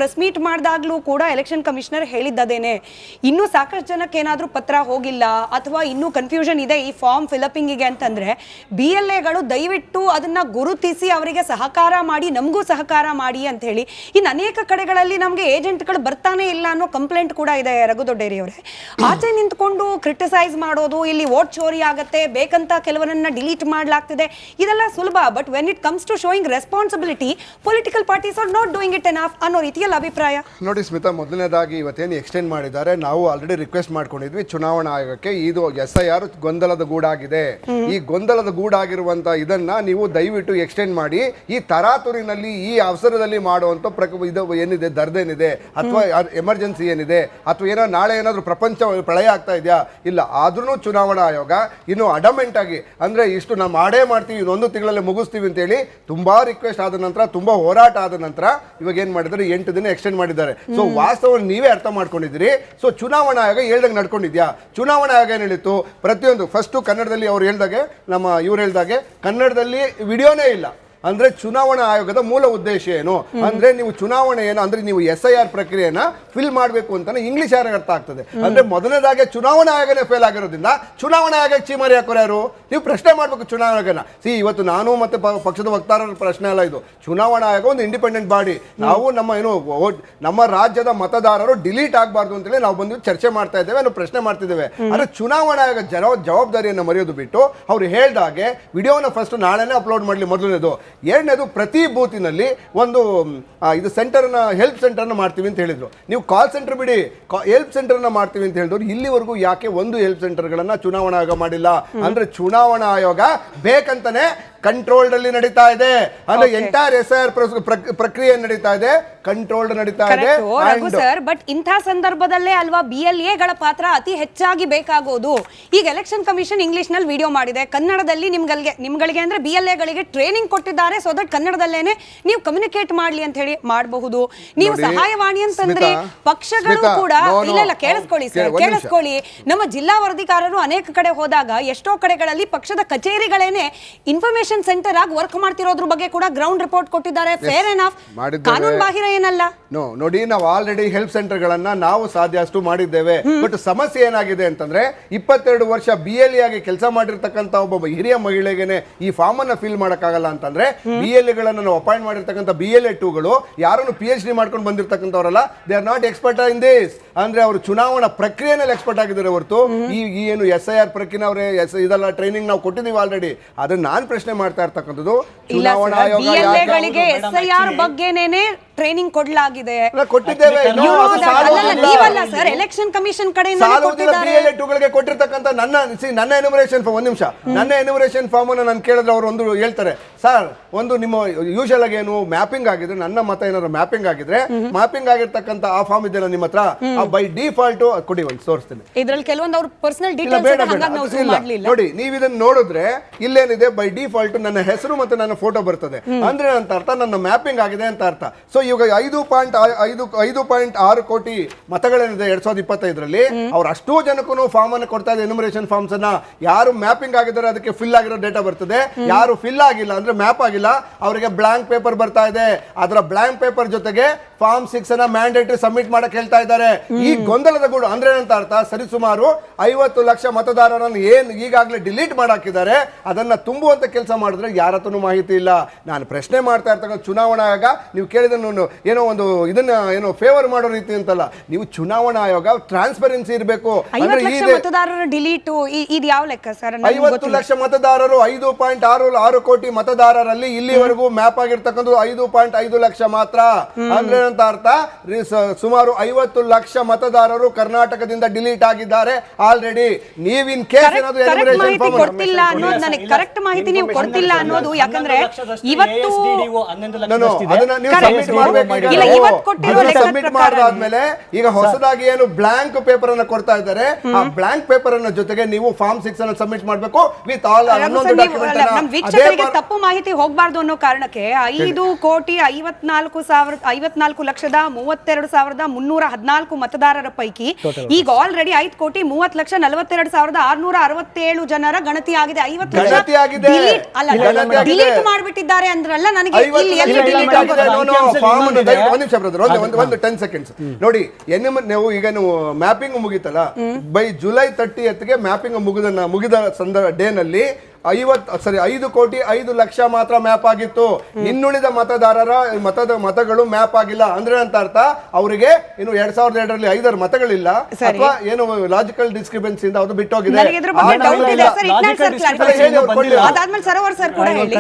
Press meet ಮಾಡಿದಾಗ್ಲೂ ಕೂಡ election commissioner ಹೇಳಿದ್ದದೇನೆ, ಇನ್ನೂ ಸಾಕಷ್ಟು ಜನಕ್ಕೆ ಏನಾದರೂ ಪತ್ರ ಹೋಗಿಲ್ಲ ಅಥವಾ ಇನ್ನೂ ಕನ್ಫ್ಯೂಷನ್ ಇದೆ ಈ ಫಾರ್ಮ್ ಫಿಲಪಿಂಗಿಗೆ ಅಂತಂದ್ರೆ BLAಗಳು ದಯವಿಟ್ಟು ಅದನ್ನ ಗುರುತಿಸಿ ಅವರಿಗೆ ಸಹಕಾರ ಮಾಡಿ, ನಮಗೂ ಸಹಕಾರ ಮಾಡಿ ಅಂತ ಹೇಳಿ. ಇನ್ನು ಅನೇಕ ಕಡೆಗಳಲ್ಲಿ ನಮಗೆ ಏಜೆಂಟ್ಗಳು ಬರ್ತಾನೆ ಇಲ್ಲ ಅನ್ನೋ ಕಂಪ್ಲೇಂಟ್ ಕೂಡ ಇದೆ. ರಘುದೊಡ್ಡೇರಿ ಅವರೇ, ಆಚೆ ನಿಂತ್ಕೊಂಡು ಕ್ರಿಟಿಸೈಸ್ ಮಾಡೋದು, ಇಲ್ಲಿ ವೋಟ್ ಚೋರಿ ಆಗತ್ತೆ, ಬೇಕಂತ ಕೆಲವರನ್ನ ಡಿಲೀಟ್ ಮಾಡಲಾಗ್ತಿದೆ, ಇದೆಲ್ಲ ಸುಲಭ. But when it comes to showing responsibility, political parties are not doing it enough ಅನ್ನೋ ರೀತಿಯಲ್ಲಿ ಅಭಿಪ್ರಾಯ. ನೋಡಿ ಸ್ಮಿತಾ, ಮೊದಲನೇದಾಗಿ ಇವತ್ತೇನು ಎಕ್ಸ್ಟೆಂಡ್ ಮಾಡಿದ್ದಾರೆ, ನಾವು ಆಲ್ರೆಡಿ ರಿಕ್ವೆಸ್ಟ್ ಮಾಡ್ಕೊಂಡಿದ್ವಿ ಚುನಾವಣಾ ಆಯೋಗಕ್ಕೆ, ಇದು SIR ಗೊಂದಲದ ಗೂಡಾಗಿದೆ, ಈ ಗೊಂದಲದ ಗೂಡಾಗಿರುವಂತ ಇದನ್ನ ನೀವು ದಯವಿಟ್ಟು ಎಕ್ಸ್ಟೆಂಡ್ ಮಾಡಿ, ಈ ತರಾತುರಿನಲ್ಲಿ ಈ ಅವಸರದಲ್ಲಿ ಮಾಡುವಂತ ಇದು ಏನಿದೆ ದರ್ದೇನಿದೆ ಅಥವಾ ಎಮರ್ಜೆನ್ಸಿ ಏನಿದೆ ಅಥವಾ ಏನೋ ನಾಳೆ ಏನಾದ್ರು ಪ್ರಪಂಚ ಪ್ರಳಯ ಆಗ್ತಾ ಇದೆಯಾ, ಇಲ್ಲ ಆದ್ರೂ ಚುನಾವಣಾ ಆಯೋಗ ಇನ್ನು ಅಡಮೆಂಟ್ ಆಗಿ ಅಂದ್ರೆ ಇಷ್ಟು ನಾವು ಮಾಡೇ ಮಾಡ್ತೀವಿ, ಇನ್ನೊಂದು ತಿಂಗಳಲ್ಲಿ ಮುಗಿಸ್ತೀವಿ ಅಂತೇಳಿ ತುಂಬಾ ರಿಕ್ವೆಸ್ಟ್ ಆದ ನಂತರ, ತುಂಬಾ ಹೋರಾಟ ಆದ ನಂತರ ಇವಾಗ ಏನ್ ಮಾಡಿದ್ದಾರೆ, 8 ದಿನ ಎಕ್ಸ್ಟೆಂಡ್ ಮಾಡಿದ್ದಾರೆ. ಸೊ ವಾಸ್ತವವನ್ನು ನೀವೇ ಅರ್ಥ ಮಾಡ್ಕೊಂಡಿದ್ದೀರಿ. ಸೊ ಚುನಾವಣಾ ಆಯೋಗ ಹೇಳ್ದಂಗೆ ನಡ್ಕೊಂಡಿದ್ಯಾ? ಚುನಾವಣಾ ಆಯೋಗ ಏನ್ ಹೇಳಿತ್ತು, ಪ್ರತಿಯೊಂದು ಫಸ್ಟ್ ಕನ್ನಡದಲ್ಲಿ ಅವ್ರು ಹೇಳ್ದಾಗೆ, ಇವ್ರು ಹೇಳ್ದಾಗೆ ಕನ್ನಡದಲ್ಲಿ ವಿಡಿಯೋನೇ ಇಲ್ಲ. ಅಂದ್ರೆ ಚುನಾವಣಾ ಆಯೋಗದ ಮೂಲ ಉದ್ದೇಶ ಏನು ಅಂದ್ರೆ, ನೀವು ಚುನಾವಣೆ ಏನು ಅಂದ್ರೆ ನೀವು SIR ಪ್ರಕ್ರಿಯೆನ ಫಿಲ್ ಮಾಡಬೇಕು ಅಂತ ಇಂಗ್ಲಿಷ್ ಯಾರಿಗೆ ಅರ್ಥ ಆಗ್ತದೆ. ಅಂದ್ರೆ ಮೊದಲನೇದಾಗಿ ಚುನಾವಣಾ ಆಯೋಗನೇ ಫೇಲ್ ಆಗಿರೋದ್ರಿಂದ ಚುನಾವಣಾ ಆಯೋಗಕ್ಕೆ ಚೀಮಾರಿ ಹಾಕೋರು ಯಾರು? ನೀವು ಪ್ರಶ್ನೆ ಮಾಡ್ಬೇಕು ಚುನಾವಣಾ ಆಯೋಗನ. ಇವತ್ತು ನಾನು ಮತ್ತೆ ಪಕ್ಷದ ವಕ್ತಾರರ ಪ್ರಶ್ನೆ ಅಲ್ಲ ಇದು. ಚುನಾವಣಾ ಆಯೋಗ ಒಂದು ಇಂಡಿಪೆಂಡೆಂಟ್ ಬಾಡಿ. ನಾವು ನಮ್ಮ ರಾಜ್ಯದ ಮತದಾರರು ಡಿಲೀಟ್ ಆಗಬಾರ್ದು ಅಂತೇಳಿ ನಾವು ಬಂದು ಚರ್ಚೆ ಮಾಡ್ತಾ ಇದ್ದೇವೆ, ನಾವು ಪ್ರಶ್ನೆ ಮಾಡ್ತಿದ್ದೇವೆ. ಆದ್ರೆ ಚುನಾವಣಾ ಆಯೋಗ ಜವಾಬ್ದಾರಿಯನ್ನು ಮರೆಯೋದು ಬಿಟ್ಟು ಅವ್ರು ಹೇಳ್ದಾಗೆ ವಿಡಿಯೋನ ಫಸ್ಟ್ ನಾಳೆನೇ ಅಪ್ಲೋಡ್ ಮಾಡಲಿ ಮೊದಲನೇದು. ಎರಡನೇದು, ಪ್ರತಿ ಬೂತಿನಲ್ಲಿ ಒಂದು ಇದು ಸೆಂಟರ್ನ ಹೆಲ್ಪ್ ಸೆಂಟರ್ನ ಮಾಡ್ತೀವಿ ಅಂತ ಹೇಳಿದ್ರು. ನೀವು ಕಾಲ್ ಸೆಂಟರ್ ಬಿಡಿ, ಹೆಲ್ಪ್ ಸೆಂಟರ್ನ ಮಾಡ್ತೀವಿ ಅಂತ ಹೇಳಿದ್ರು. ಇಲ್ಲಿವರೆಗೂ ಯಾಕೆ ಒಂದು ಹೆಲ್ಪ್ ಸೆಂಟರ್ಗಳನ್ನ ಚುನಾವಣಾ ಆಯೋಗ ಮಾಡಿಲ್ಲ? ಅಂದ್ರೆ ಚುನಾವಣಾ ಆಯೋಗ ಬೇಕಂತಾನೆ ಕಂಟ್ರೋಲ್ಡ್ ಅಲ್ಲಿ ನಡೀತಾ ಇದೆ. ಅಂದ್ರೆ ಎಂಟೈರ್ SIR ಪ್ರಕ್ರಿಯೆ ನಡೀತಾ ಇದೆ, ಕಂಟ್ರೋಲ್ಡ್ ನಡೀತಾ ಇದೆ. ಸರ್, ಬಟ್ ಇಂಥ ಸಂದರ್ಭದಲ್ಲೇ ಅಲ್ವಾ BLAಗಳ ಪಾತ್ರ ಅತಿ ಹೆಚ್ಚಾಗಿ ಬೇಕಾಗೋದು. ಈಗ ಎಲೆಕ್ಷನ್ ಕಮಿಷನ್ ಇಂಗ್ಲಿಷ್ ನಲ್ಲಿ ವಿಡಿಯೋ ಮಾಡಿದೆ, ಕನ್ನಡದಲ್ಲಿ ನಿಮ್ಗಳಿಗೆ ಅಂದ್ರೆ BLAಗಳಿಗೆ ಟ್ರೈನಿಂಗ್ ಕೊಟ್ಟಿದ್ದಾರೆ, ಸೊ ದಟ್ ಕನ್ನಡದಲ್ಲೇನೆ ನೀವು ಕಮ್ಯುನಿಕೇಟ್ ಮಾಡ್ಲಿ ಅಂತ ಹೇಳಿ ಮಾಡಬಹುದು. ನೀವು ಸಹಾಯವಾಣಿ ಅಂತಂದ್ರೆ ಪಕ್ಷಗಳು ಕೂಡ ಇಲ್ಲ, ಕೇಳಿಸ್ಕೊಳ್ಳಿ ಸರ್, ಕೇಳಿಸ್ಕೊಳ್ಳಿ. ನಮ್ಮ ಜಿಲ್ಲಾ ವರದಿಗಾರರು ಅನೇಕ ಕಡೆ ಹೋದಾಗ ಎಷ್ಟೋ ಕಡೆಗಳಲ್ಲಿ ಪಕ್ಷದ ಕಚೇರಿಗಳೇನೆ ಇನ್ಫಾರ್ಮೇಶನ್ ಸೆಂಟರ್ ಆಗಿ ವರ್ಕ್ ಮಾಡ್ತಿರೋದ್ರ ಬಗ್ಗೆ ಕೂಡ ಗ್ರೌಂಡ್ ರಿಪೋರ್ಟ್ ಕೊಟ್ಟಿದ್ದಾರೆ. ಫೇರ್ ಎನಫ್, ಕಾನೂನು ಬಾಹಿರ ಏನಲ್ಲ. ನೋಡಿ, ನಾವು ಆಲ್ರೆಡಿ ಹೆಲ್ಪ್ ಸೆಂಟರ್ ಗಳನ್ನ ನಾವು ಸಾಧ್ಯ ಅಷ್ಟು ಮಾಡಿದ್ದೇವೆ. ಬಟ್ ಸಮಸ್ಯೆ ಏನಾಗಿದೆ ಅಂತಂದ್ರೆ 22 ವರ್ಷ BLA ಆಗಿ ಕೆಲಸ ಮಾಡಿರ್ತಕ್ಕಂಥ ಒಬ್ಬ ಹಿರಿಯ ಮಹಿಳೆಗೆನೆ ಈ ಫಾರ್ಮ್ ಅನ್ನ ಫಿಲ್ ಮಾಡಕ್ಕಾಗಲ್ಲ ಅಂತಂದ್ರೆ, BLA ಗಳನ್ನ ನಾವು ಅಪಾಯಿಂಟ್ ಮಾಡಿರ್ತಕ್ಕಂಥ BLA 2ಗಳು ಯಾರನ್ನು PhD ಮಾಡ್ಕೊಂಡು ಬಂದಿರತಕ್ಕಂಥವರಲ್ಲ, they are not expert in this. ಅಂದ್ರೆ ಅವರು ಚುನಾವಣಾ ಪ್ರಕ್ರಿಯೆನಲ್ಲಿ ಎಕ್ಸ್ಪರ್ಟ್ ಆಗಿದ್ದಾರೆ ಹೊರತು ಈ ಏನು SIR ಪ್ರಕ್ರಿಯೆ ಅವರೇ ಇದೆಲ್ಲ ಟ್ರೈನಿಂಗ್ ನಾವು ಕೊಟ್ಟಿದ್ದೀವಿ ಆಲ್ರೆಡಿ. ಅದನ್ನ ನಾನು ಪ್ರಶ್ನೆ ಮಾಡ್ತಾ ಇರ್ತಕ್ಕಂಥದ್ದು ಚುನಾವಣಾ ಆಯೋಗ SIR ಬಗ್ಗೆನೇನೆ ಟ್ರೈನಿಂಗ್ ಕೊಡಲಾಗಿದೆ, ಕೊಟ್ಟಿದ್ದೇವೆ. ಎಲೆಕ್ಷನ್ ಕಮಿಷನ್ ಕಡೆಯಿಂದ BLA 2ಗಳಿಗೆ ಕೊಟ್ಟಿರ್ತಕ್ಕಂಥ ನನ್ನ ಎನ್ಯುಮರೇಷನ್ ಫಾರ್ಮ್, ಒಂದು ನಿಮಿಷ, ನನ್ನ ಎನ್ಯುಮರೇಷನ್ ಫಾರ್ಮ್ ಅನ್ನು ನಾನು ಕೇಳಿದ್ರೆ ಅವರು ಒಂದು ಹೇಳ್ತಾರೆ, ಸರ್ ಒಂದು ನಿಮ್ಮ ಯೂಶಲ್ ಆಗಿ ಏನು ಮ್ಯಾಪಿಂಗ್ ಆಗಿದ್ರೆ, ನನ್ನ ಮತ ಏನಾದ್ರು ಮ್ಯಾಪಿಂಗ್ ಆಗಿದ್ರೆ, ಮ್ಯಾಪಿಂಗ್ ಆಗಿರ್ತಕ್ಕಂಥ ಆ ಫಾರ್ಮ್ ಇದೆಯಲ್ಲ ನಿಮ್ಮ ಹತ್ರ, ಬೈ ಡಿಫಾಲ್ಟ್ ಕೊಡಿ, ಒಂದು ತೋರಿಸ್ತೀನಿ. ಇದ್ರಲ್ಲಿ ಕೆಲವೊಂದು ಅವ್ರ ಪರ್ಸನಲ್ ಡೀಟೇಲ್ಸ್ ನೋಡಿ, ನೀವು ಇದನ್ನ ನೋಡಿದ್ರೆ ಇಲ್ಲೇನಿದೆ, ಬೈ ಡಿಫಾಲ್ಟ್ ನನ್ನ ಹೆಸರು ಮತ್ತೆ ನನ್ನ ಫೋಟೋ ಬರ್ತದೆ. ಅಂದ್ರೆ ಅಂತ ಅರ್ಥ ನನ್ನ ಮ್ಯಾಪಿಂಗ್ ಆಗಿದೆ ಅಂತ ಅರ್ಥ. ಸೊ ಇವಾಗ 5.6 ಕೋಟಿ ಮತಗಳೇನಿದೆ 2025ರಲ್ಲಿ, ಅವ್ರು ಅಷ್ಟೂ ಜನಕ್ಕೂ ಫಾರ್ಮ್ ಅನ್ನು ಕೊಡ್ತಾ ಇದೆ, ಎನ್ಯುಮರೇಷನ್ ಫಾರ್ಮ್ಸ್ ಅನ್ನ. ಯಾರು ಮ್ಯಾಪಿಂಗ್ ಆಗಿದ್ದಾರೆ ಅದಕ್ಕೆ ಫಿಲ್ ಆಗಿರೋ ಡೇಟಾ ಬರ್ತದೆ, ಯಾರು ಫಿಲ್ ಆಗಿಲ್ಲ ಅಂದ್ರೆ ಮ್ಯಾಪ್ ಆಗಿಲ್ಲ ಅವರಿಗೆ ಬ್ಲಾಂಕ್ ಪೇಪರ್ ಬರ್ತಾ ಇದೆ. ಅದರ ಬ್ಲಾಂಕ್ ಪೇಪರ್ ಜೊತೆಗೆ ಫಾರ್ಮ್ 6 ಅನ್ನ ಮ್ಯಾಂಡೇಟರಿ ಸಬ್ಮಿಟ್ ಮಾಡಕ್ ಹೇಳ್ತಾ ಇದ್ದಾರೆ. ಈ ಗೊಂದಲದ ಗೂಡು ಅಂದ್ರೆ ಏನಂತ ಅರ್ಥ, ಸರಿಸುಮಾರು 50 ಲಕ್ಷ ಮತದಾರರನ್ನು ಏನು ಈಗಾಗಲೇ ಡಿಲೀಟ್ ಮಾಡಾಕಿದ್ದಾರೆ, ಅದನ್ನ ತುಂಬುವಂತ ಕೆಲಸ ಮಾಡಿದ್ರೆ ಯಾರತ್ತೂ ಮಾಹಿತಿ ಇಲ್ಲ. ನಾನು ಪ್ರಶ್ನೆ ಮಾಡ್ತಾ ಇರ್ತಕ್ಕಂಥ ಚುನಾವಣಾ ಆಯೋಗ, ನೀವು ಕೇಳಿದ ಏನೋ ಒಂದು ಇದನ್ನ ಏನೋ ಫೇವರ್ ಮಾಡೋ ರೀತಿ ಅಂತಲ್ಲ, ನೀವು ಚುನಾವಣಾ ಆಯೋಗ ಟ್ರಾನ್ಸ್ಪರೆನ್ಸಿ ಇರಬೇಕು. 50 ಲಕ್ಷ ಮತದಾರರು 5.6 ಕೋಟಿ ಮತದಾರರಲ್ಲಿ ಇಲ್ಲಿವರೆಗೂ ಮ್ಯಾಪ್ ಆಗಿರ್ತಕ್ಕಂಥ 5.5 ಲಕ್ಷ ಮಾತ್ರ. ಅಂದ್ರೆ ಏನಂತ ಅರ್ಥ, ಸುಮಾರು 50 ಲಕ್ಷ ಮತದಾರರು ಕರ್ನಾಟಕದಿಂದ ಡಿಲೀಟ್ ಆಗಿದ್ದಾರೆ ಆಲ್ರೆಡಿ. ನೀವಿನ್ ಕೇಸ್ ಏನಾದ್ರು ಕೊಡ್ತಿಲ್ಲ ಅನ್ನೋದು, ನನಗೆ ಕರೆಕ್ಟ್ ಮಾಹಿತಿ ನೀವು ಕೊಡ್ತಿಲ್ಲ ಅನ್ನೋದು, ಯಾಕಂದ್ರೆ ಇವತ್ತು ಸಬ್ಮಿಟ್ ಮಾಡಾದ್ಮೇಲೆ ಈಗ ಹೊಸದಾಗಿ ಏನು ಬ್ಲಾಂಕ್ ಪೇಪರ್ ಅನ್ನ ಕೊಡ್ತಾ ಇದ್ದಾರೆ, ಆ ಬ್ಲಾಂಕ್ ಪೇಪರ್ ಅನ್ನ ಜೊತೆಗೆ ನೀವು ಫಾರ್ಮ್ 6 ಅನ್ನು ಸಬ್ಮಿಟ್ ಮಾಡಬೇಕು ವಿತ್ ಆಲ್ ವೀಕ್ಷಕರಿಗೆ ತಪ್ಪು ಮಾಹಿತಿ ಹೋಗಬಾರ್ದು ಅನ್ನೋ ಕಾರಣಕ್ಕೆ 5,54,000 4,32,314 ಮತದಾರರ ಪೈಕಿ ಈಗ ಆಲ್ರೆಡಿ 5,30,42,667 ಜನರ ಗಣತಿ ಆಗಿದೆ. 50 ಲಕ್ಷ ಗಣತಿ ಆಗಿದೆ. ಡಿಲೀಟ್ ಮಾಡಿಬಿಟ್ಟಿದ್ದಾರೆ ಅಂದ್ರಲ್ಲ, ನನಗೆ ಇಲ್ಲಿ ಎಲ್ಲಿ delete ಆಗೋದು? ಒಂದು 10 ಸೆಕೆಂಡ್ಸ್ ನೋಡಿ. ನೀವು ಈಗ ನೀವು ಮ್ಯಾಪಿಂಗ್ ಮುಗಿತಲ್ಲ, ಬೈ ಜುಲೈ 30ಗೆ ಮ್ಯಾಪಿಂಗ್ ಮುಗಿದ ಡೇ ನಲ್ಲಿ 5,05,00,000 ಮಾತ್ರ ಮ್ಯಾಪ್ ಆಗಿತ್ತು. ಇನ್ನುಳಿದ ಮತದಾರರ ಮತಗಳು ಮ್ಯಾಪ್ ಆಗಿಲ್ಲ. ಅಂದ್ರೆ ಅಂತ ಅರ್ಥ ಅವರಿಗೆ ಇನ್ನು 2002ರಲ್ಲಿ 5 ಮತಗಳಿಲ್ಲ, ಅಥವಾ ಏನು ಲಾಜಿಕಲ್ ಡಿಸ್ಕ್ರಿಪೆನ್ಸಿ ಇಂದ ಅದು ಬಿಟ್ಟೋಗಿದೆ. ನನಗೆ ಇದ್ರ ಬಗ್ಗೆ ಡೌಟ್ ಇದೆ ಸರ್. Itnal sir clarify. ಅದಾದ್ಮೇಲೆ ಸರೋವರ್ ಸರ್ ಕೂಡ ಹೇಳಿ.